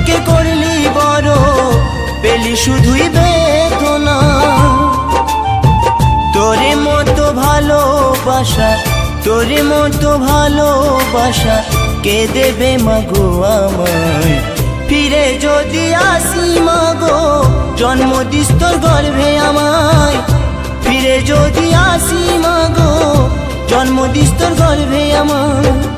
নিজেকে করলি বড়, পেলি শুধুই বেদনা। তোরে মতো ভালোবাসা, তোরে মতো ভালোবাসা কে দেবে মাগো আমায়? ফিরে যদি আসি মাগো, জন্ম দিস তোর গর্ভে আমায়। ফিরে যদি আসি মাগো, জন্ম দিস তোর গর্ভে আমায়।